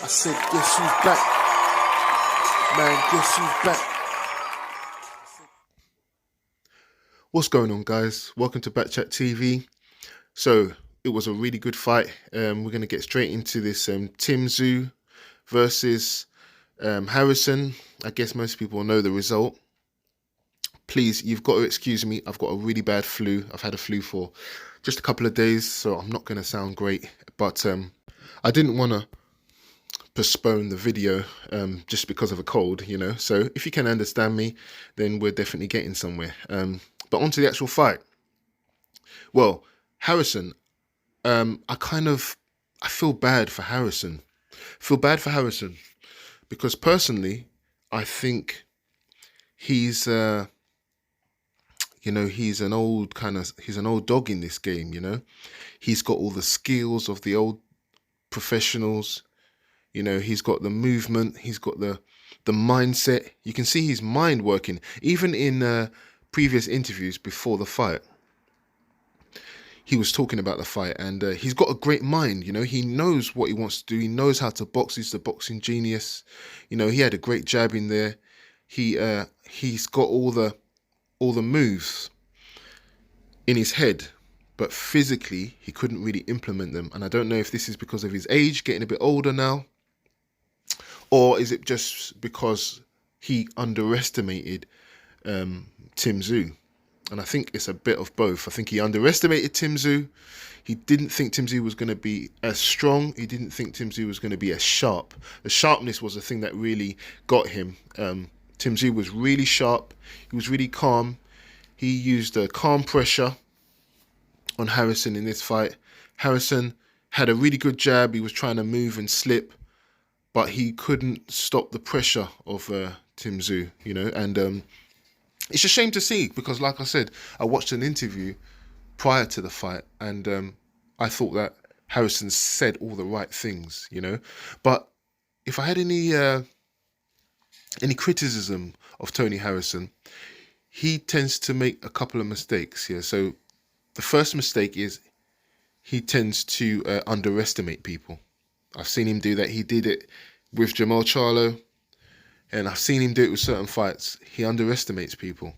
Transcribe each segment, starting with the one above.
I said, guess who's back? Man, guess who's back? What's going on, guys? Welcome to Backchat TV. So, it was a really good fight. We're going to get straight into this Tim Tszyu versus Harrison. I guess most people know the result. Please, you've got to excuse me. I've got a really bad flu. I've had a flu for just a couple of days, so I'm not going to sound great. But I didn't want to postpone the video just because of a cold, you know. So if you can understand me, then we're definitely getting somewhere. But on to the actual fight. Well, Harrison, I feel bad for Harrison. Because personally, I think he's he's an old dog in this game, you know. He's got all the skills of the old professionals. You know, he's got the movement, he's got the mindset. You can see his mind working. Even in previous interviews before the fight, he was talking about the fight, and he's got a great mind. You know, he knows what he wants to do. He knows how to box. He's the boxing genius. You know, he had a great jab in there. He's got all the moves in his head, but physically he couldn't really implement them. And I don't know if this is because of his age, getting a bit older now, or is it just because he underestimated Tim Tszyu? And I think it's a bit of both. I think he underestimated Tim Tszyu. He didn't think Tim Tszyu was going to be as strong. He didn't think Tim Tszyu was going to be as sharp. The sharpness was the thing that really got him. Tim Tszyu was really sharp. He was really calm. He used a calm pressure on Harrison in this fight. Harrison had a really good jab. He was trying to move and slip, but he couldn't stop the pressure of Tim Tszyu, you know. And it's a shame to see, because like I said, I watched an interview prior to the fight, and I thought that Harrison said all the right things, you know. But if I had any criticism of Tony Harrison, he tends to make a couple of mistakes here. So the first mistake is he tends to underestimate people. I've seen him do that. He did it with Jermall Charlo, and I've seen him do it with certain fights. He underestimates people.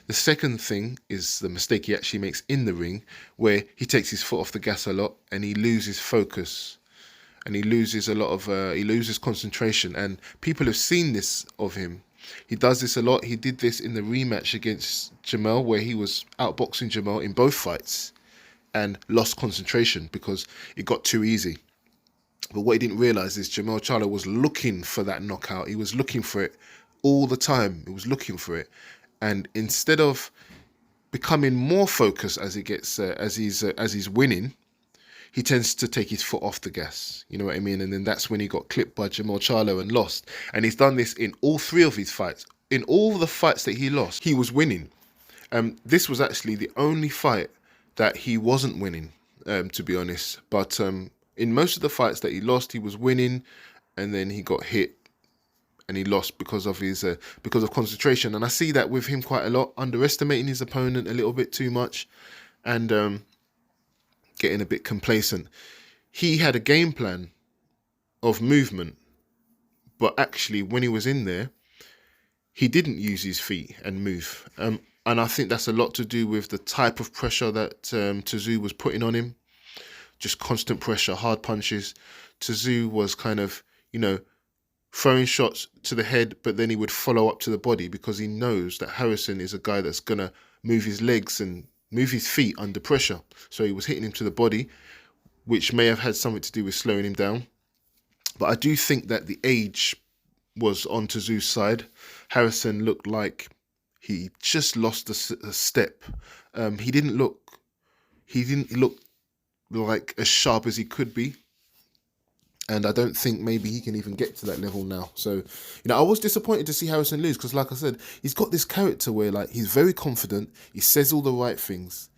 The second thing is the mistake he actually makes in the ring, where he takes his foot off the gas a lot and he loses focus, and he loses he loses concentration. And people have seen this of him. He does this a lot. He did this in the rematch against Jermall, where he was outboxing Jermall in both fights and lost concentration because it got too easy. But what he didn't realise is Jermall Charlo was looking for that knockout. He was looking for it all the time. He was looking for it. And instead of becoming more focused as he's winning, he tends to take his foot off the gas. You know what I mean? And then that's when he got clipped by Jermall Charlo and lost. And he's done this in all three of his fights. In all the fights that he lost, he was winning. This was actually the only fight that he wasn't winning, to be honest. But in most of the fights that he lost, he was winning, and then he got hit and he lost because of concentration. And I see that with him quite a lot, underestimating his opponent a little bit too much, and getting a bit complacent. He had a game plan of movement, but actually when he was in there, he didn't use his feet and move. And I think that's a lot to do with the type of pressure that Tszyu was putting on him. Just constant pressure, hard punches. Tszyu was kind of, you know, throwing shots to the head, but then he would follow up to the body, because he knows that Harrison is a guy that's going to move his legs and move his feet under pressure. So he was hitting him to the body, which may have had something to do with slowing him down. But I do think that the age was on Tszyu's side. Harrison looked like he just lost a step. He didn't look like as sharp as he could be. And I don't think maybe he can even get to that level now. So, you know, I was disappointed to see Harrison lose, because like I said, he's got this character where, like, he's very confident, he says all the right things,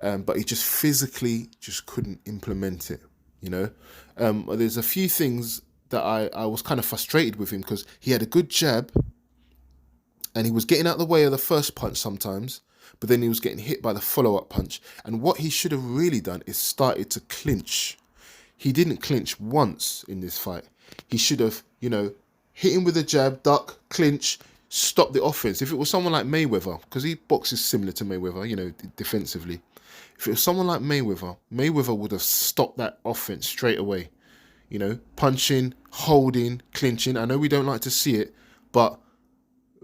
but he just physically just couldn't implement it, you know. There's a few things that I was kind of frustrated with him, because he had a good jab and he was getting out of the way of the first punch sometimes, but then he was getting hit by the follow-up punch. And what he should have really done is started to clinch. he didn't clinch once in this fight. He should have, hit him with a jab, duck, clinch, stop the offense. If it was someone like Mayweather, because he boxes similar to Mayweather, defensively. If it was someone like Mayweather, Mayweather would have stopped that offense straight away. Punching, holding, clinching. I know we don't like to see it, but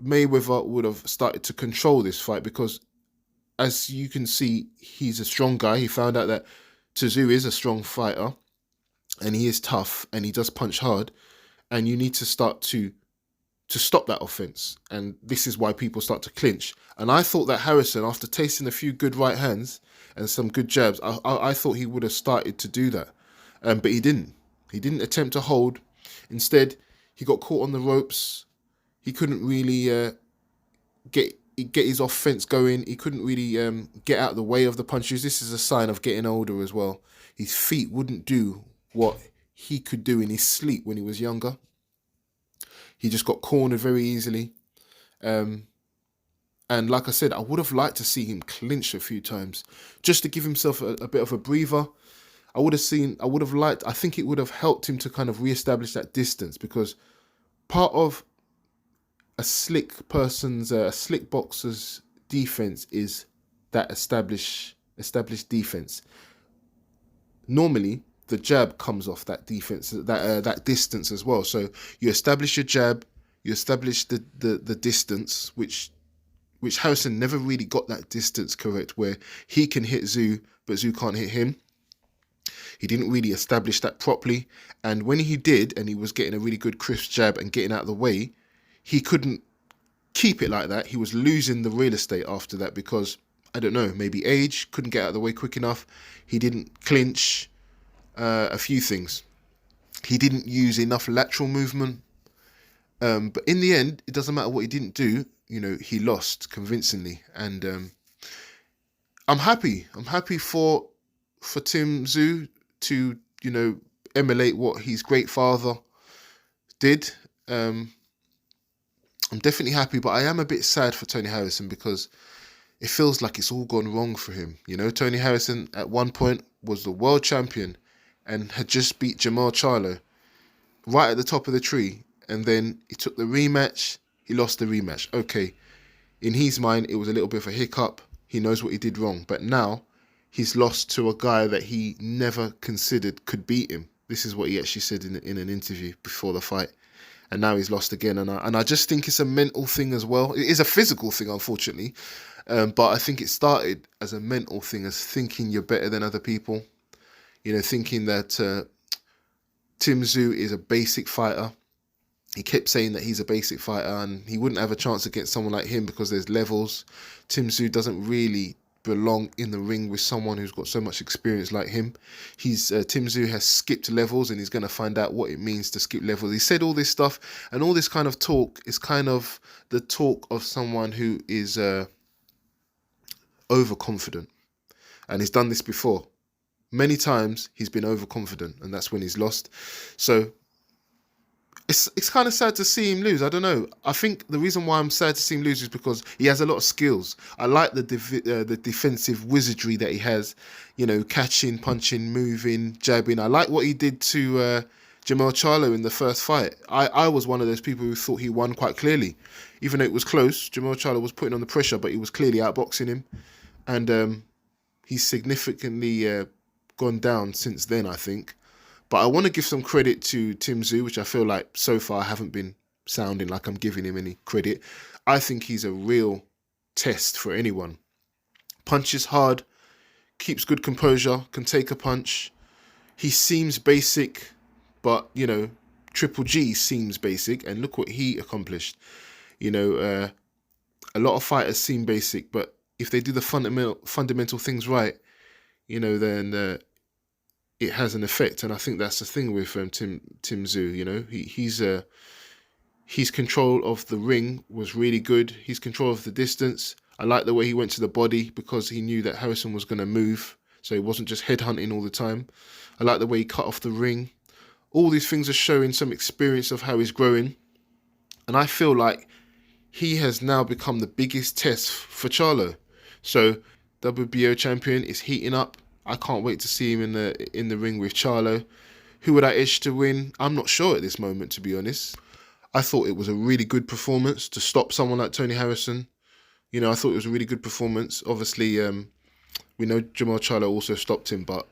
Mayweather would have started to control this fight because, as you can see, he's a strong guy. He found out that Tszyu is a strong fighter and he is tough and he does punch hard, and you need to start to stop that offense. And this is why people start to clinch. And I thought that Harrison, after tasting a few good right hands and some good jabs, I thought he would have started to do that. But he didn't. He didn't attempt to hold. Instead, he got caught on the ropes. He couldn't really get his offense going. He couldn't really get out of the way of the punches. This is a sign of getting older as well. His feet wouldn't do what he could do in his sleep when he was younger. He just got cornered very easily. And like I said, I would have liked to see him clinch a few times just to give himself a bit of a breather. I think it would have helped him to kind of reestablish that distance, because part of a slick boxer's defense is that established defense. Normally, the jab comes off that defense, that distance as well. So you establish your jab, you establish the distance, which Harrison never really got that distance correct, where he can hit Tszyu, but Tszyu can't hit him. He didn't really establish that properly. And when he did, and he was getting a really good crisp jab and getting out of the way, he couldn't keep it like that. He was losing the real estate after that because, I don't know, maybe age, couldn't get out of the way quick enough. He didn't clinch, a few things. He didn't use enough lateral movement. But in the end, it doesn't matter what he didn't do. He lost convincingly. And I'm happy. I'm happy for Tim Tszyu to, emulate what his great father did. I'm definitely happy, but I am a bit sad for Tony Harrison because it feels like it's all gone wrong for him. Tony Harrison at one point was the world champion and had just beat Jamal Charlo right at the top of the tree. And then he took the rematch. He lost the rematch. Okay, in his mind, it was a little bit of a hiccup. He knows what he did wrong. But now he's lost to a guy that he never considered could beat him. This is what he actually said in an interview before the fight. And now he's lost again. And I just think it's a mental thing as well. It is a physical thing, unfortunately. But I think it started as a mental thing, as thinking you're better than other people. Thinking that Tim Tszyu is a basic fighter. He kept saying that he's a basic fighter and he wouldn't have a chance against someone like him because there's levels. Tim Tszyu doesn't really belong in the ring with someone who's got so much experience like him. Tim Tszyu has skipped levels and he's going to find out what it means to skip levels. He said all this stuff, and all this kind of talk is kind of the talk of someone who is overconfident. And he's done this before. Many times he's been overconfident, and that's when he's lost. So it's kind of sad to see him lose. I don't know. I think the reason why I'm sad to see him lose is because he has a lot of skills. I like the defensive wizardry that he has. Catching, punching, moving, jabbing. I like what he did to Jamal Charlo in the first fight. I was one of those people who thought he won quite clearly. Even though it was close, Jamal Charlo was putting on the pressure, but he was clearly outboxing him. And he's significantly gone down since then, I think. But I want to give some credit to Tim Tszyu, which I feel like so far I haven't been sounding like I'm giving him any credit. I think he's a real test for anyone. Punches hard, keeps good composure, can take a punch. He seems basic, but, Triple G seems basic, and look what he accomplished. A lot of fighters seem basic, but if they do the fundamental things right, then it has an effect. And I think that's the thing with Tim Tszyu. His control of the ring was really good. His control of the distance. I like the way he went to the body because he knew that Harrison was going to move, so he wasn't just headhunting all the time. I like the way he cut off the ring. All these things are showing some experience of how he's growing. And I feel like he has now become the biggest test for Charlo. So WBO champion is heating up. I can't wait to see him in the ring with Charlo. Who would I edge to win? I'm not sure at this moment, to be honest. I thought it was a really good performance to stop someone like Tony Harrison. You know, I thought it was a really good performance. Obviously, we know Jamal Charlo also stopped him, but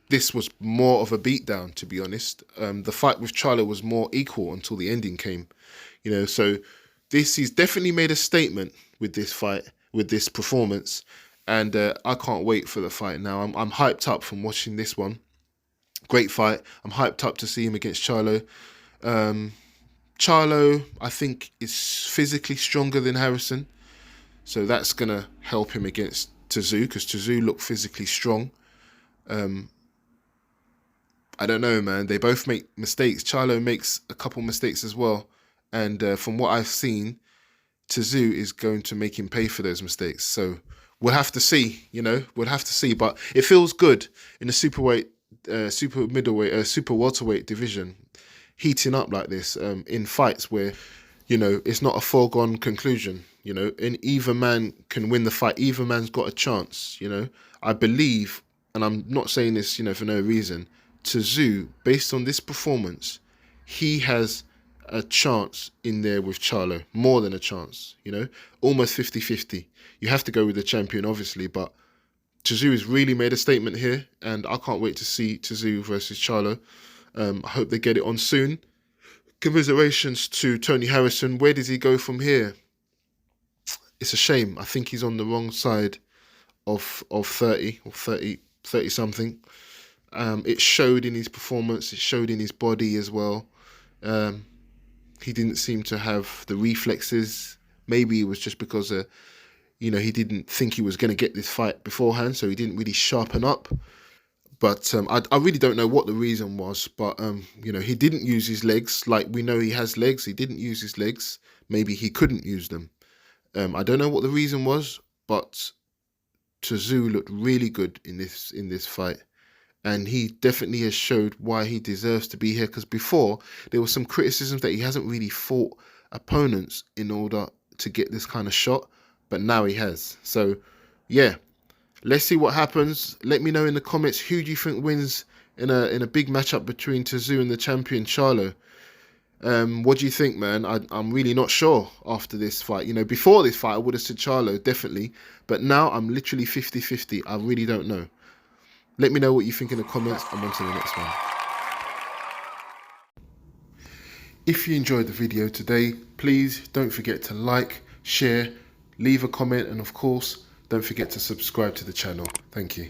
this was more of a beatdown, to be honest. The fight with Charlo was more equal until the ending came. You know, so he's definitely made a statement with this fight, with this performance, and I can't wait for the fight now. I'm hyped up from watching this one. Great fight. I'm hyped up to see him against Charlo. Charlo, I think, is physically stronger than Harrison, so that's going to help him against Tszyu, because Tszyu looked physically strong. I don't know, man. They both make mistakes. Charlo makes a couple mistakes as well, and from what I've seen, Tszyu is going to make him pay for those mistakes. So we'll have to see, you know, we'll have to see. But it feels good in the super welterweight division, heating up like this in fights where, you know, it's not a foregone conclusion. You know, and either man can win the fight. Either man's got a chance. You know, I believe, and I'm not saying this, you know, for no reason. Tszyu, based on this performance, he has a chance in there with Charlo, more than a chance, you know, almost 50-50. You have to go with the champion, obviously, but Tszyu has really made a statement here, and I can't wait to see Tszyu versus Charlo. I hope they get it on soon. Commiserations to Tony Harrison. Where does he go from here? It's a shame. I think he's on the wrong side of 30 or 30 something. It showed in his performance. It showed in his body as well. He didn't seem to have the reflexes. Maybe it was just because, you know, he didn't think he was going to get this fight beforehand, so he didn't really sharpen up. But I really don't know what the reason was. But, you know, he didn't use his legs. Like, we know he has legs. He didn't use his legs. Maybe he couldn't use them. I don't know what the reason was, but Tszyu looked really good in this fight. And he definitely has showed why he deserves to be here, because before there was some criticisms that he hasn't really fought opponents in order to get this kind of shot, but now he has. So, yeah, let's see what happens. Let me know in the comments, who do you think wins in a big matchup between Tszyu and the champion Charlo? What do you think, man? I'm really not sure after this fight. You know, before this fight, I would have said Charlo, definitely. But now I'm literally 50-50. I really don't know. Let me know what you think in the comments, and on to the next one. If you enjoyed the video today, please don't forget to like, share, leave a comment, and of course, don't forget to subscribe to the channel. Thank you.